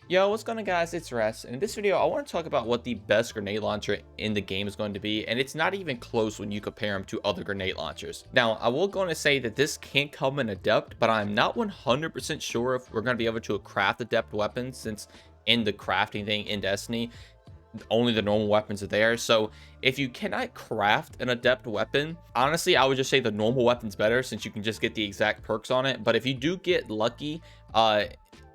Yo, what's going on, guys? It's Rest, and in this video I want to talk about what the best grenade launcher in the game is going to be, and it's not even close when you compare them to other grenade launchers. Now, I will go on to say that this can come in Adept, but I'm not 100% sure if we're going to be able to craft Adept weapons, since in the crafting thing in Destiny, only the normal weapons are there. So if you cannot craft an Adept weapon, honestly I would just say the normal weapon's better, since you can just get the exact perks on it. But if you do get lucky,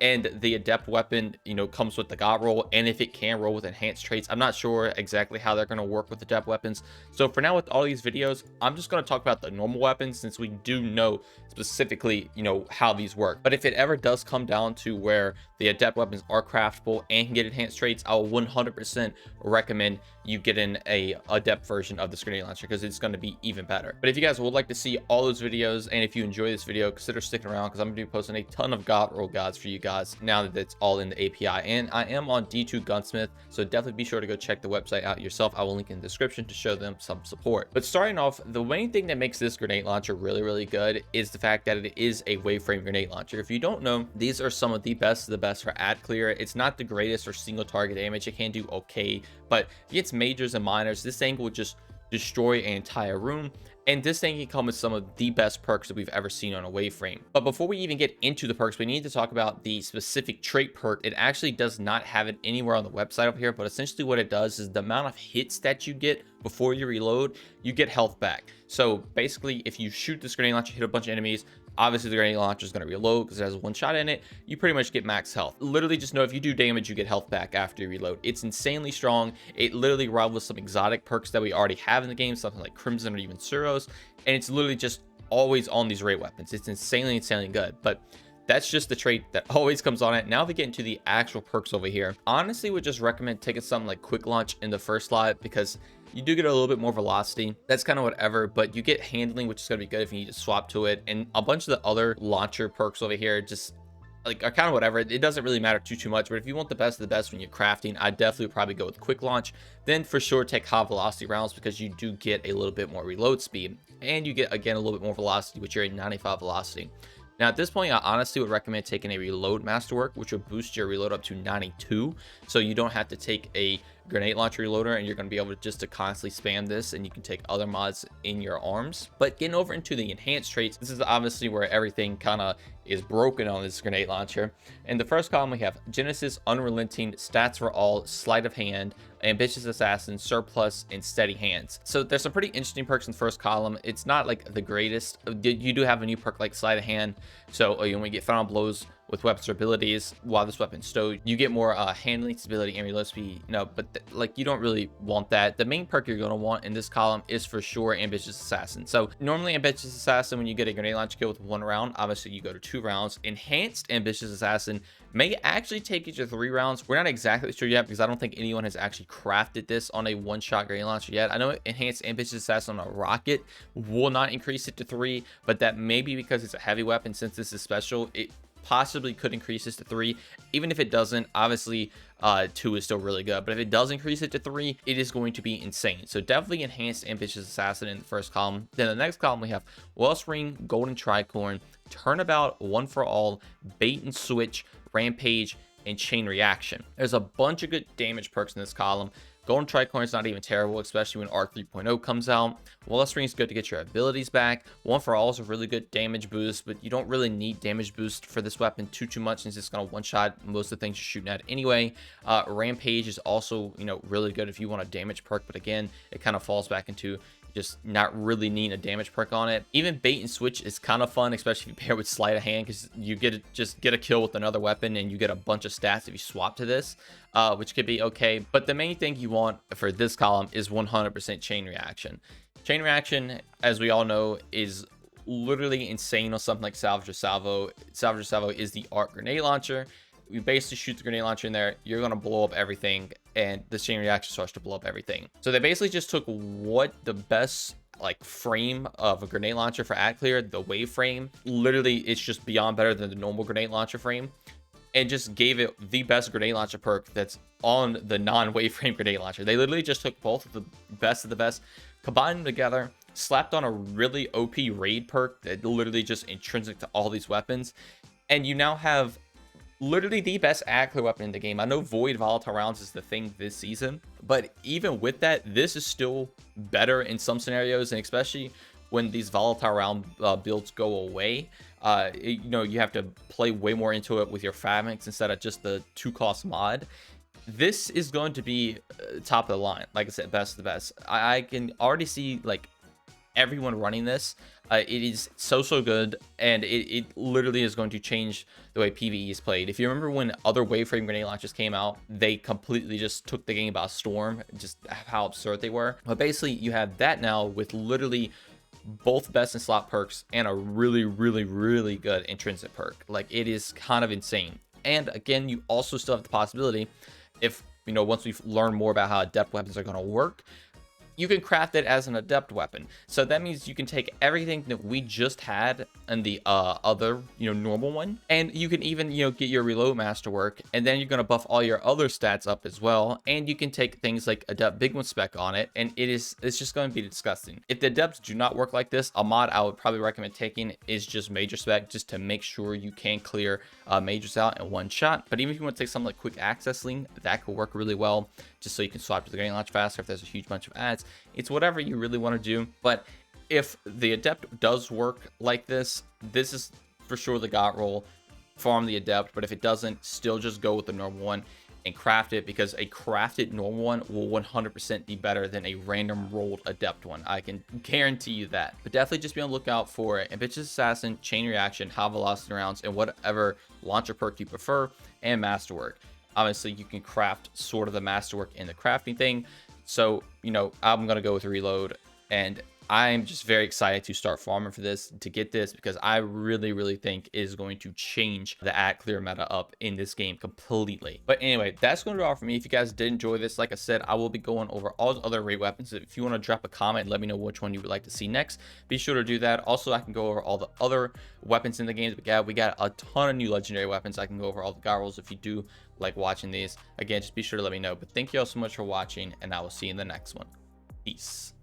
and the Adept weapon, comes with the god roll, and if it can roll with enhanced traits, I'm not sure exactly how they're going to work with Adept weapons. So for now, with all these videos, I'm just going to talk about the normal weapons, since we do know specifically how these work. But if it ever does come down to where the Adept weapons are craftable and can get enhanced traits, I'll 100% recommend you get in a Adept version of this grenade launcher, because it's going to be even better. But if you guys would like to see all those videos, and if you enjoy this video, consider sticking around, because I'm going to be posting a ton of god roll gods for you guys now that it's all in the API. And I am on D2 Gunsmith, so definitely be sure to go check the website out yourself. I will link in the description to show them some support. But starting off, the main thing that makes this grenade launcher really good is the fact that it is a waveframe grenade launcher. If you don't know, these are some of the best for ad clear. It's not the greatest for single target damage. It can do okay, but against majors and minors, this thing will just destroy an entire room. And this thing can come with some of the best perks that we've ever seen on a waveframe. But before we even get into the perks, we need to talk about the specific trait perk. It actually does not have it anywhere on the website over here, but essentially what it does is the amount of hits that you get before you reload, you get health back. So basically, if you shoot this grenade launcher, hit a bunch of enemies, obviously the grenade launcher is going to reload because it has one shot in it. You pretty much get max health. Literally, just know if you do damage, you get health back after you reload. It's insanely strong. It literally rivals some exotic perks that we already have in the game, something like Crimson or even Suros, and it's literally just always on these rate weapons. It's insanely good. But that's just the trait that always comes on it. Now we get into the actual perks over here. Honestly, would just recommend taking something like Quick Launch in the first slot, because you do get a little bit more velocity. That's kind of whatever, but you get handling, which is going to be good if you need to swap to it. And a bunch of the other launcher perks over here just like are kind of whatever. It doesn't really matter too much, but if you want the best of the best when you're crafting, I definitely would probably go with Quick Launch. Then for sure take high velocity rounds, because you do get a little bit more reload speed, and you get again a little bit more velocity, which you're at 95 velocity. Now at this point, I honestly would recommend taking a reload masterwork, which will boost your reload up to 92, so you don't have to take a grenade launcher reloader, and you're going to be able to just constantly spam this, and you can take other mods in your arms. But getting over into the enhanced traits, this is obviously where everything kind of is broken on this grenade launcher. In the first column, we have Genesis, Unrelenting, Stats for All, Sleight of Hand, Ambitious Assassin, Surplus, and Steady Hands. So there's some pretty interesting perks in the first column. It's not like the greatest. You do have a new perk like Sleight of Hand, so when you get final blows with weapons abilities while this weapon's stowed, you get more handling, stability, and reload speed. But like you don't really want that. The main perk you're going to want in this column is for sure Ambitious Assassin. So normally Ambitious Assassin, when you get a grenade launcher kill with 1 round, obviously you go to 2 rounds. Enhanced Ambitious Assassin may actually take you to 3 rounds. We're not exactly sure yet, because I don't think anyone has actually crafted this on a one-shot grenade launcher yet. I know Enhanced Ambitious Assassin on a rocket will not increase it to 3, but that may be because it's a heavy weapon. Since this is special, it possibly could increase this to 3. Even if it doesn't, obviously 2 is still really good, but if it does increase it to 3, it is going to be insane. So definitely Enhanced Ambitious Assassin in the first column. Then the next column, we have Wellspring, Golden Tricorn, Turnabout, One for All, Bait and Switch, Rampage, and Chain Reaction. There's a bunch of good damage perks in this column. Golden Tricorn is not even terrible, especially when Arc 3.0 comes out. Wellspring is good to get your abilities back. One for All is a really good damage boost, but you don't really need damage boost for this weapon too much, since it's going to one-shot most of the things you're shooting at anyway. Rampage is also, really good if you want a damage perk, but again, it kind of falls back into just not really needing a damage perk on it. Even Bait and Switch is kind of fun, especially if you pair with Sleight of Hand, because you just get a kill with another weapon, and you get a bunch of stats if you swap to this, which could be okay. But the main thing you want for this column is 100% Chain Reaction. Chain Reaction, as we all know, is literally insane on something like Salvage or Salvo. Salvage or Salvo is the arc grenade launcher. You basically shoot the grenade launcher in there, you're going to blow up everything, and the chain reaction starts to blow up everything. So they basically just took what the best like frame of a grenade launcher for ad clear, the wave frame, literally it's just beyond better than the normal grenade launcher frame, and just gave it the best grenade launcher perk that's on the non-wave frame grenade launcher. They literally just took both of the best, combined them together, slapped on a really OP raid perk that literally just intrinsic to all these weapons, and you now have literally the best ad clear weapon in the game. I know void volatile rounds is the thing this season, but even with that, this is still better in some scenarios, and especially when these volatile round builds go away. You know, you have to play way more into it with your fabrics instead of just the 2-cost mod. This is going to be top of the line. Like I said, best of the best. I can already see like everyone running this. It is so good, and it literally is going to change the way PvE is played. If you remember when other wave frame grenade launchers came out, they completely just took the game by storm, just how absurd they were. But basically you have that now with literally both best in slot perks and a really good intrinsic perk. Like, it is kind of insane. And again, you also still have the possibility, if you know, once we've learned more about how adept weapons are going to work, you can craft it as an adept weapon. So that means you can take everything that we just had in the other, you know, normal one, and you can even, you know, get your reload masterwork, and then you're going to buff all your other stats up as well. And you can take things like adept big one spec on it, and it's just going to be disgusting. If the adepts do not work like this, a mod I would probably recommend taking is just major spec, just to make sure you can clear majors out in one shot. But even if you want to take something like quick access link, that could work really well, just so you can swap to the grenade launch faster if there's a huge bunch of ads. It's whatever you really want to do. But if the adept does work like this, this is for sure the god roll. Farm the adept, but if it doesn't, still just go with the normal one and craft it, because a crafted normal one will 100% be better than a random rolled adept one. I can guarantee you that. But definitely just be on the lookout for Ambitious Assassin, Chain Reaction, High Velocity Rounds, and whatever launcher perk you prefer, and Masterwork. Obviously, you can craft sort of the Masterwork in the crafting thing. So, you know, I'm going to go with Reload, and I'm just very excited to start farming for this, to get this, because I really think it is going to change the ad clear meta up in this game completely. But anyway, that's going to be all for me. If you guys did enjoy this, like I said, I will be going over all the other raid weapons. If you want to drop a comment and let me know which one you would like to see next, be sure to do that. Also, I can go over all the other weapons in the games. But we got a ton of new legendary weapons. I can go over all the god rolls if you do like watching these. Again, just be sure to let me know. But thank you all so much for watching, and I will see you in the next one. Peace.